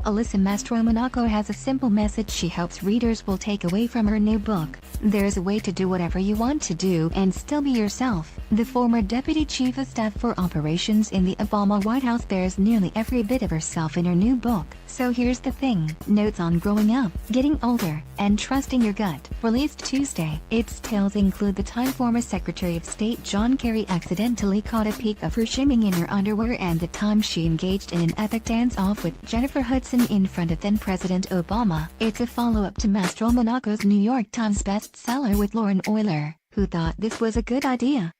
Alyssa Mastromonaco has a simple message she hopes readers will take away from her new book. There's a way to do whatever you want to do and still be yourself. The former Deputy Chief of Staff for Operations in the Obama White House bears nearly every bit of herself in her new book. So here's the thing. Notes on growing up, getting older, and trusting your gut. Released Tuesday, its tales include the time former Secretary of State John Kerry accidentally caught a peek of her shimming in her underwear and the time she engaged in an epic dance-off with Jennifer Hudson in front of then-President Obama. It's a follow-up to Mastromonaco's New York Times bestseller with Lauren Euler, who thought this was a good idea.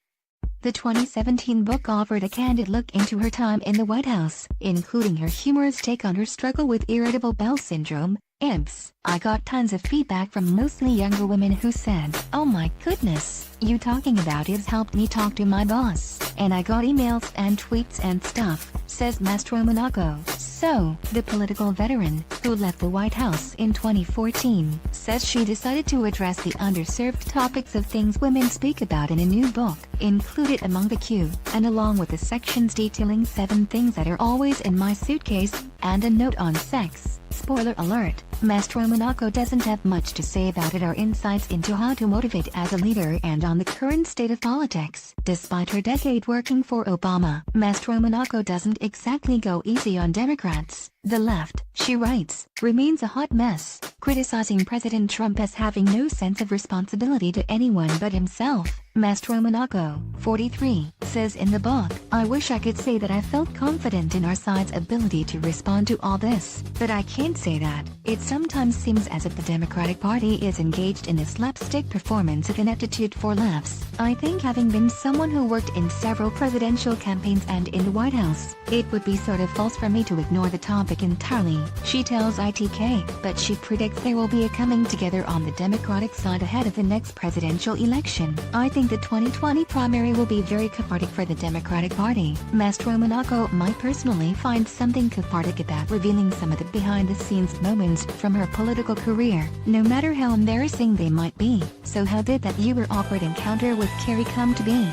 The 2017 book offered a candid look into her time in the White House, including her humorous take on her struggle with irritable bowel syndrome, IBS. I got tons of feedback from mostly younger women who said, "Oh my goodness, you talking about IBS helped me talk to my boss, and I got emails and tweets and stuff," says Mastromonaco. So, the political veteran, who left the White House in 2014, says she decided to address the underserved topics of things women speak about in a new book, included among the queue, and along with the sections detailing 7 things that are always in my suitcase, and a note on sex. Spoiler alert, Mastromonaco doesn't have much to say about it or insights into how to motivate as a leader and on the current state of politics. Despite her decade working for Obama, Mastromonaco doesn't exactly go easy on Democrats. The left, she writes, remains a hot mess, criticizing President Trump as having no sense of responsibility to anyone but himself. Mastromonaco, 43, says in the book, "I wish I could say that I felt confident in our side's ability to respond to all this, but I can't say that. It sometimes seems as if the Democratic Party is engaged in a slapstick performance of ineptitude for laughs. I think having been someone who worked in several presidential campaigns and in the White House, it would be sort of false for me to ignore the topic entirely," she tells ITK, but she predicts there will be a coming together on the Democratic side ahead of the next presidential election. "I think the 2020 primary will be very cathartic for the Democratic Party." Mastromonaco might personally find something cathartic about revealing some of the behind-the-scenes moments from her political career, no matter how embarrassing they might be. So how did that year awkward encounter with Kerry come to be?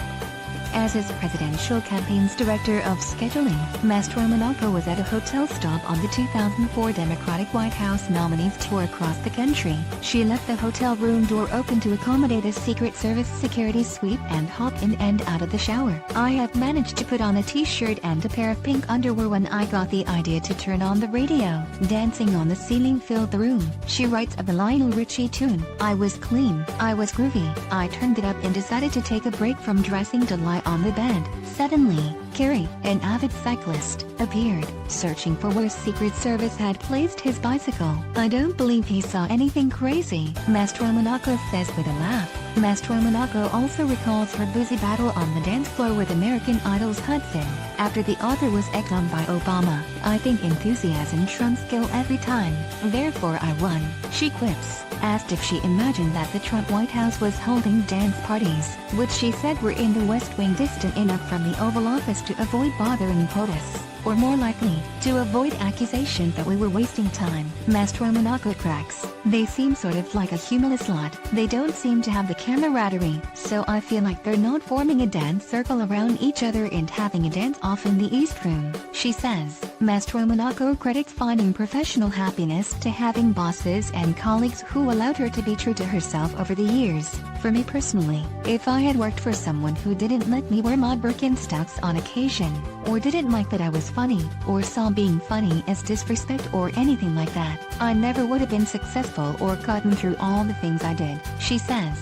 As his presidential campaign's director of scheduling, Mastromonaco was at a hotel stop on the 2004 Democratic White House nominees tour across the country. She left the hotel room door open to accommodate a Secret Service security sweep and hop in and out of the shower. "I had managed to put on a t-shirt and a pair of pink underwear when I got the idea to turn on the radio. Dancing on the ceiling filled the room," she writes of the Lionel Richie tune. "I was clean, I was groovy, I turned it up and decided to take a break from dressing to lie on the bed. Suddenly, Kerry, an avid cyclist, appeared, searching for where Secret Service had placed his bicycle. I don't believe he saw anything crazy," Mastromonaco says with a laugh. Mastromonaco also recalls her busy battle on the dance floor with American Idol's Hudson, after the author was egged on by Obama. "I think enthusiasm trumps skill every time, therefore I won," she quips. Asked if she imagined that the Trump White House was holding dance parties, which she said were in the West Wing distant enough from the Oval Office to avoid bothering POTUS, or more likely, to avoid accusation that we were wasting time, Mastromonaco cracks. "They seem sort of like a humorless lot. They don't seem to have the camaraderie, so I feel like they're not forming a dance circle around each other and having a dance-off in the East Room," she says. Mastromonaco credits finding professional happiness to having bosses and colleagues who allowed her to be true to herself over the years. "For me personally, if I had worked for someone who didn't let me wear my Birkenstocks on occasion, or didn't like that I was funny, or saw being funny as disrespect or anything like that, I never would have been successful or gotten through all the things I did," she says.